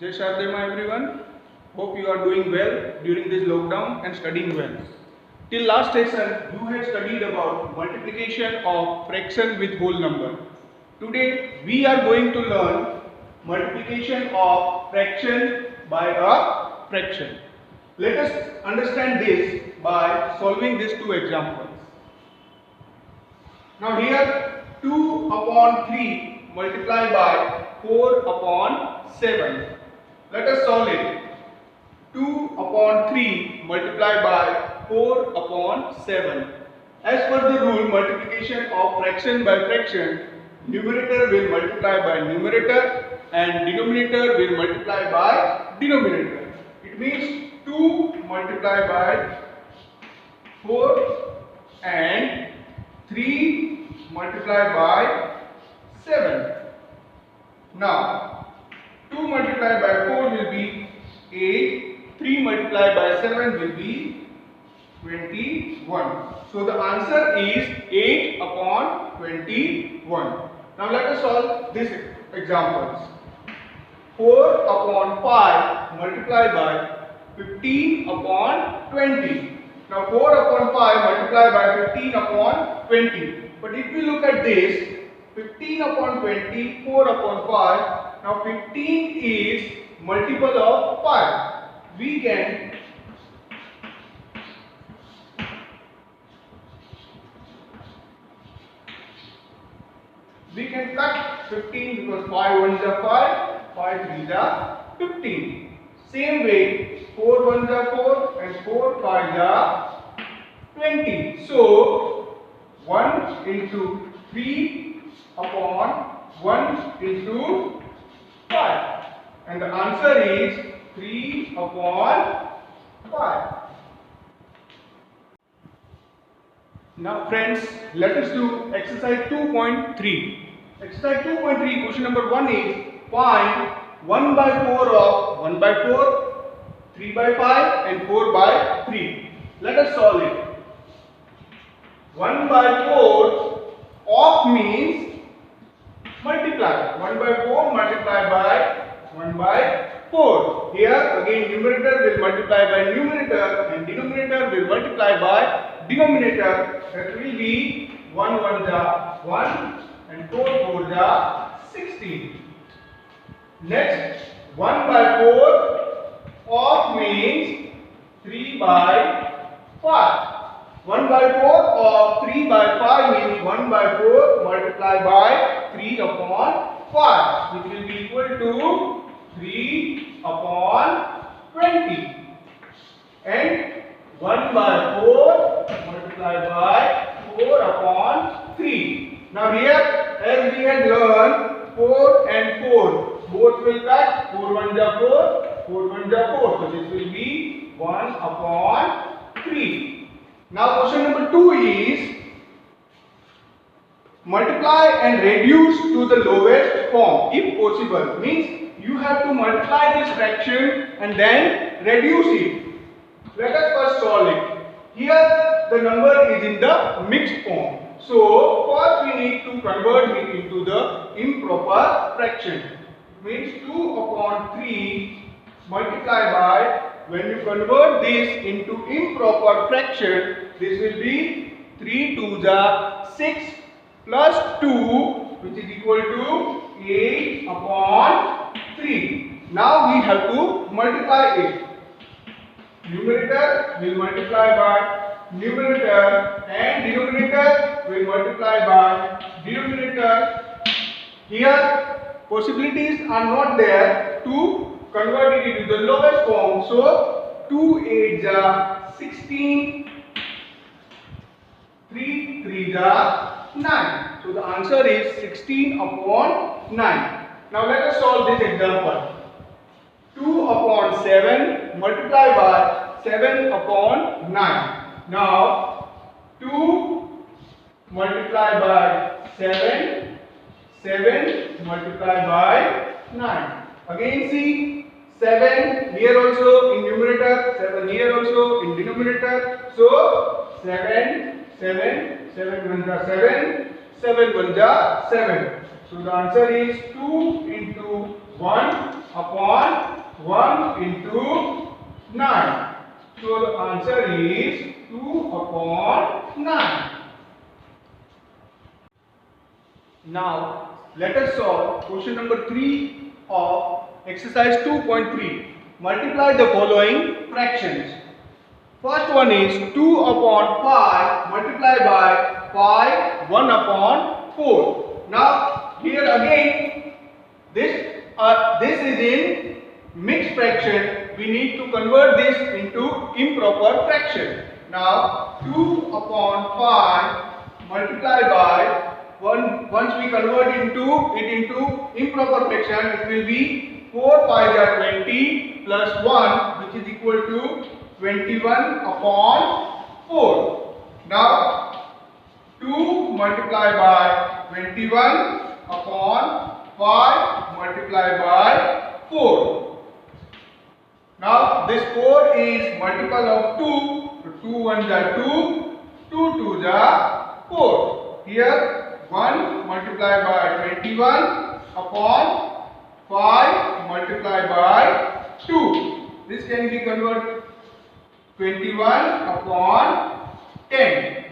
Jai Shardema everyone. Hope you are doing well during this lockdown and studying well. Till last session, you had studied about multiplication of fraction with whole number. Today, we are going to learn multiplication of fraction by a fraction. Let us understand this by solving these two examples. Now here 2 upon 3 multiplied by 4 upon 7. Let us solve it. 2 upon 3 multiplied by 4 upon 7. As per the rule, multiplication of fraction by fraction, numerator will multiply by numerator and denominator will multiply by denominator. It means 2 multiplied by 4 and 3 multiplied by 7. Now 2 multiplied by 4 will be 8, 3 multiplied by 7 will be 21. So the answer is 8 upon 21. Now let us solve these examples. 4 upon 5 multiplied by 15 upon 20. Now 4 upon 5 multiplied by 15 upon 20. But if we look at this, 15 upon 20, 4 upon 5. Now 15 is multiple of 5. We can cut 15 because 5 ones are 5, 5 threes are 15. Same way, 4 ones are 4 and 4 fives are 20. So 1 into 3 upon 1 into 5. And the answer is 3 upon 5. Now friends, let us do exercise 2.3. Exercise 2.3, question number 1 is find 1 by 4 of 1 by 4, 3 by 5 and 4 by 3. Let us solve it. 1 by 4 of means multiply. 1 by 4 multiplied by 1 by 4. Here again numerator will multiply by numerator and denominator will multiply by denominator. That will be 1 1 ja 1 and 4 4 ja 16. Next 1 by 4 of means 3 by 5. 1 by 4 of 3 by 5 means 1 by 4 multiplied by 3 upon 5, which will be equal to 3 upon 20. And 1 by 4 multiplied by 4 upon 3. Now here, as we had learned, 4 and 4, both will cut. 4 1 ja 4, 4 1 ja 4. So this will be 1 upon 3. Now question number 2 is multiply and reduce to the lowest form if possible. Means you have to multiply this fraction and then reduce it. Let us first solve it. Here the number is in the mixed form. So first we need to convert it into the improper fraction. It means 2 upon 3 multiplied by, when you convert this into improper fraction, this will be 3 2 ja 6 plus 2, which is equal to 8 upon 3. Now we have to multiply it. Numerator will multiply by numerator and denominator will multiply by denominator. Here possibilities are not there to convert it into the lowest form. So 2 8 ja 16, 3 3 ja 9. So the answer is 16 upon 9. Now let us solve this example. 2 upon 7 multiplied by 7 upon 9. Now 2 multiplied by 7, 7 multiplied by 9. Again see, 7 here also in numerator, 7 here also in denominator. So 7, 7, 7 1 ja 7, 7 1 ja 7. So the answer is 2 into 1 upon 1 into 9. So the answer is 2 upon 9. Now let us solve question number 3 of exercise 2.3. Multiply the following fractions. First one is 2 upon 5 multiplied by 5 1 upon 4. Now here again this is in mixed fraction. We need to convert this into improper fraction. Now 2 upon 5 multiplied by 1, once we convert it into improper fraction, it will be 4 5 are 20 plus 1, which is equal to 21 upon 4. Now 2 multiplied by 21 upon 5 multiplied by 4. Now this 4 is multiple of 2. So 2 1s are 2, 2 2s are 4. Here 1 multiplied by 21 upon 5 multiplied by 2. This can be converted 21 upon 10.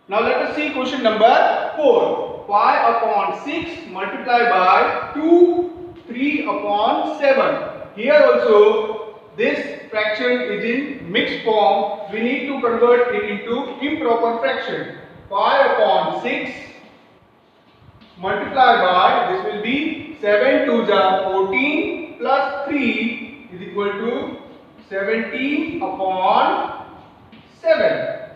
Now let us see question number 4. 5 upon 6 multiplied by 2, 3 upon 7. Here also this fraction is in mixed form. We need to convert it into improper fraction. 5 upon 6 multiplied by, this will be 7 2s are 14 plus 3 is equal to 17 upon 7.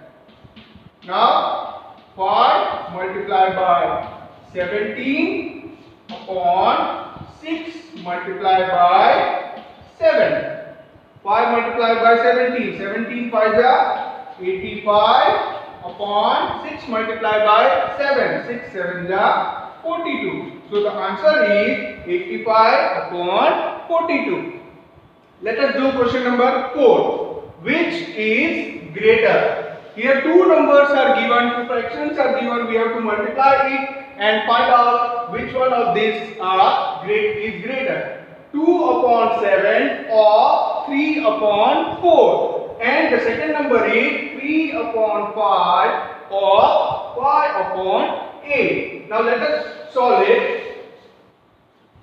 Now 5 multiplied by 17 upon 6 multiplied by 7. 5 multiplied by 17. 17 5s are 85 upon 6 multiplied by 7. 6 7s are 42. So the answer is 85 upon 42. Let us do question number 4. Which is greater? Here two numbers are given, two fractions are given. We have to multiply it and find out which one of these is greater. 2 upon 7 or 3 upon 4. And the second number is 3 upon 5 or 5 upon 8. Now let us solve it.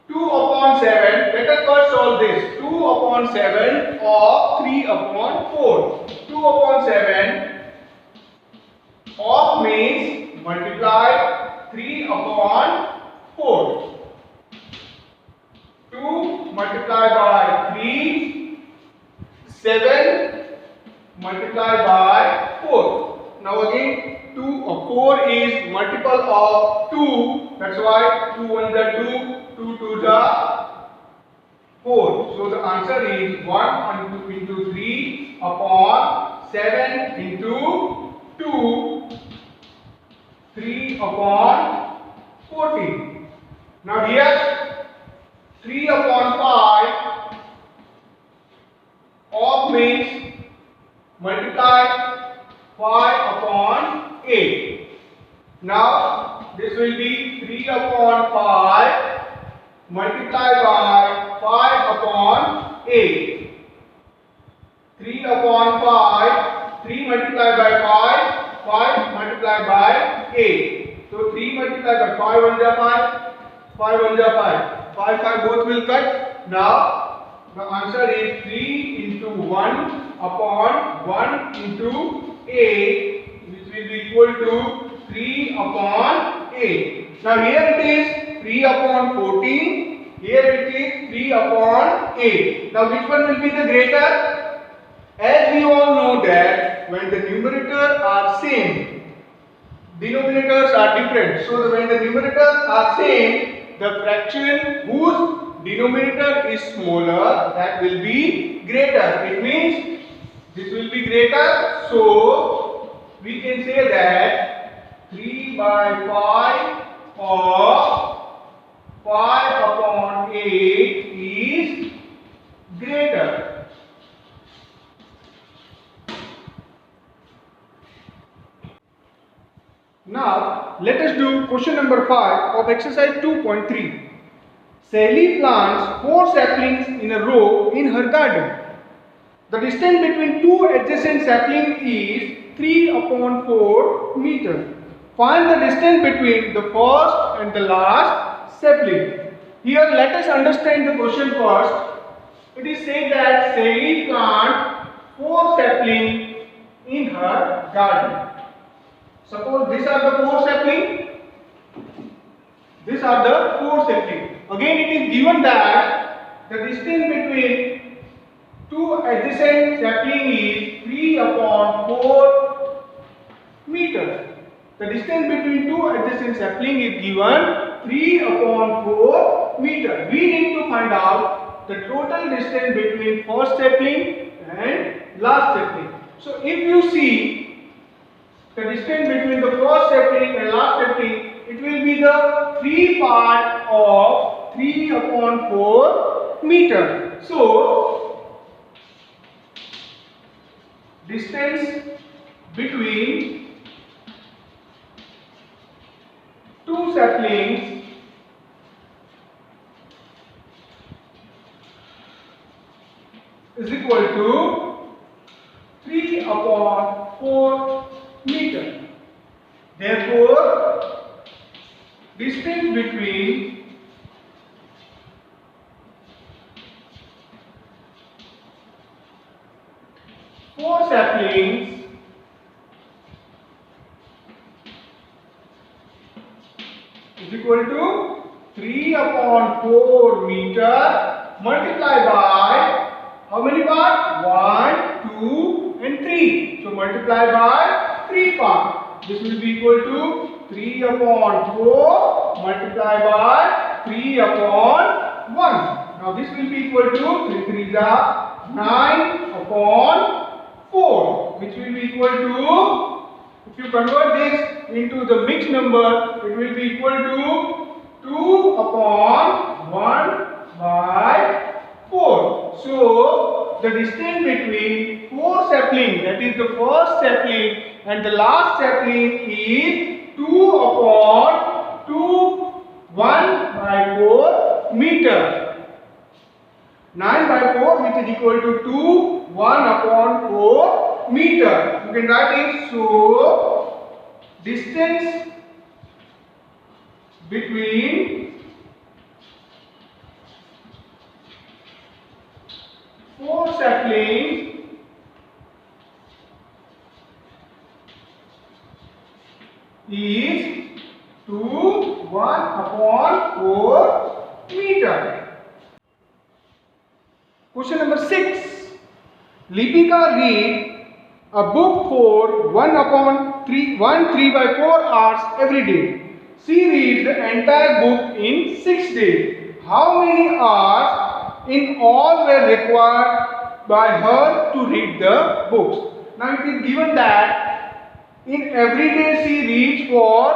2 upon 7. Let us first solve this. 2 upon 7 or 3 upon 4. 2 upon 7 of means multiply 3 upon 4. 2 multiplied by 3, 7 multiplied by 4. Now again 2 or 4 is multiple of 2. That's why 2 1s are 2, 2 2s are 4. So the answer is 1 into 3 upon 7 into 2, 3 upon 14. Now here 3 upon 5 of means multiply 5 upon 8. Now this will be 3 upon 5 multiplied by 5 upon 8. 3 upon 5, 3 multiplied by 5, 5 multiplied by 8. So 3 multiplied by 5 1s are 5, 5 1s are 5. 5 5 both will cut. Now the answer is 3 into 1 upon 1 into 8, which will be equal to 3 upon 8. Now here it is 3 upon 14. Here it is 3 upon 8. Now which one will be the greater? As we all know that when the numerators are same, denominators are different. So when the numerators are same, the fraction whose denominator is smaller, that will be greater. It means this will be greater. So we can say that 3 by 5 or 5 upon 8 is greater. Now let us do question number 5 of exercise 2.3. Sally plants 4 saplings in a row in her garden. The distance between two adjacent saplings is 3 upon 4 meters. Find the distance between the first and the last sapling. Here let us understand the question first. It is said that Sally plant 4 saplings in her garden. Suppose these are the 4 saplings. These are the 4 saplings. Again it is given that the distance between two adjacent saplings is 3 upon 4 meters. The distance between two adjacent saplings is given 3 upon 4 meters. We need to find out the total distance between first sapling and last sapling. So if you see the distance between the first sapling and last sapling, it will be the 3 part of 3 upon 4 meters. So distance between two saplings is equal to 3 upon 4 meters. Therefore, distance between four saplings is equal to 3 upon 4 meter multiplied by how many parts? 1, 2 and 3. So multiply by 3 parts. This will be equal to 3 upon 4 multiplied by 3 upon 1. Now this will be equal to 3 3 9 upon 4, which will be equal to, if you convert this into the mixed number, it will be equal to 2 upon 1 by 4. So the distance between 4 saplings, that is the first sapling and the last sapling, is 2 upon 1 by 4 meter. 9 by 4, which is equal to 2, 1 upon 4 meter. You can write it. So distance between 4 saplings is 2, 1 upon 4 meter. Question number 6. Lipika read a book for 1 3 by 4 hours every day. She reads the entire book in 6 days. How many hours in all were required by her to read the books? Now it is given that in every day she reads for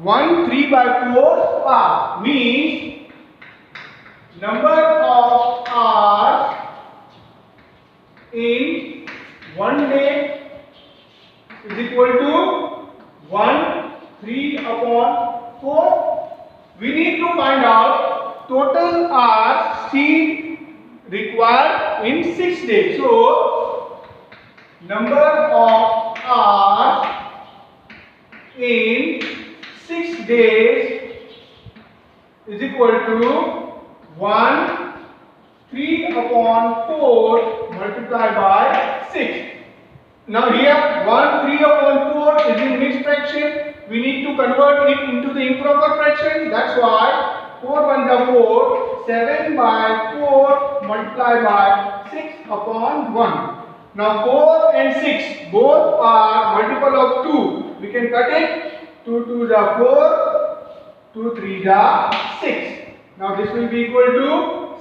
1 3 by 4 hours. Means number of hours in one day is equal to 1 3 upon 4. We need to find out total hours she required in 6 days. So number of hours in 6 days is equal to 1 3 upon 4 multiplied by 6. Now here 1 3 upon 4 is in mixed fraction. We need to convert it into the improper fraction. That's why 4 1 is 4. 7 by 4 multiplied by 6 upon 1. Now 4 and 6 both are multiple of 2. We can cut it. 2 2 is 4. 2 3 is 6. Now this will be equal to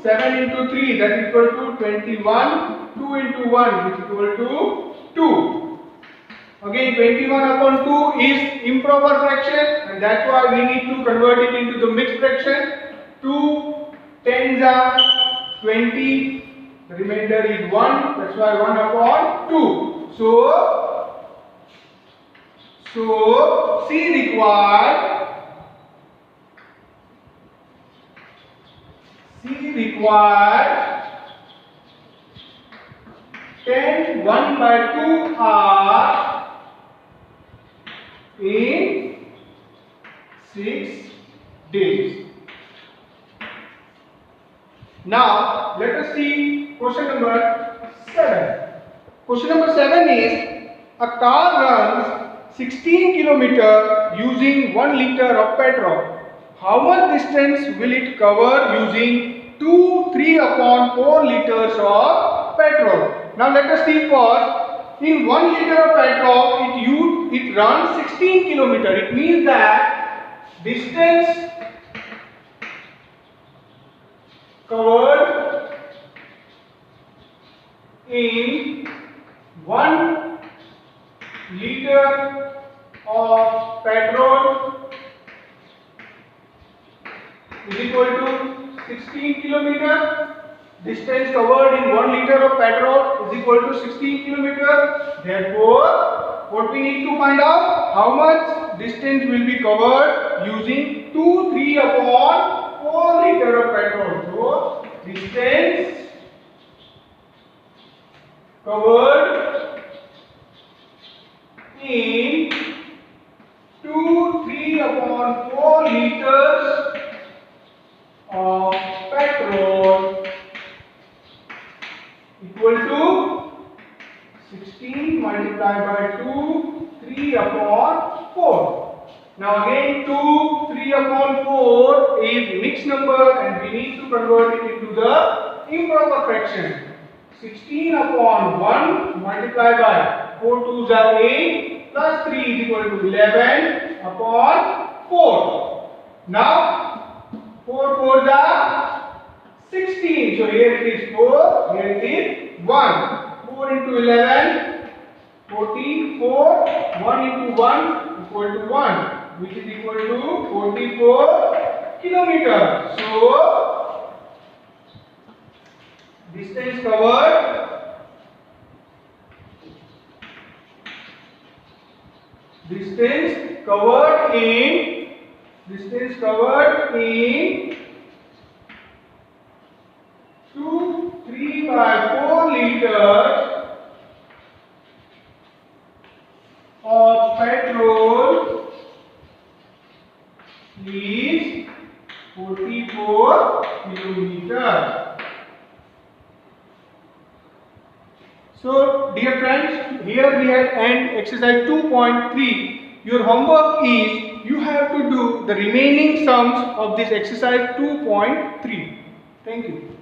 7 into 3, that is equal to 21. 2 into 1 is equal to 2. Again 21 upon 2 is improper fraction, and that's why we need to convert it into the mixed fraction. 2 tens are 20, the remainder is 1, that's why 1 upon 2. So she required required 10 1/2 hours in 6 days. Now let us see question number 7. Question number 7 is a car runs 16 km using 1 liter of petrol. How much distance will it cover using 3/4 liters of petrol? Now let us see first. In 1 liter of petrol, it runs 16 km. It means that distance covered in 1 liter of petrol is equal to 16 km. Distance covered in 1 liter of petrol is equal to 16 km. Therefore, what we need to find out, how much distance will be covered using 3/4 liter of petrol. So, distance covered in 3/4 liters of petrol equal to 16 multiplied by 2, 3/4. Now again 2, 3/4 is mixed number and we need to convert it into the improper fraction. 16/1 multiplied by 4 2s are 8 plus 3 is equal to 11/4. Now 4 4s are 16. So here it is 4, here it is 1. 4 into 11, 44. 1 into 1 equal to 1, which is equal to 44 kilometers. So distance covered in 3/4 liters of petrol is 44 kilometers. So dear friends, here we have end exercise 2.3. Your homework is you have to do the remaining sums of this exercise 2.3. Thank you.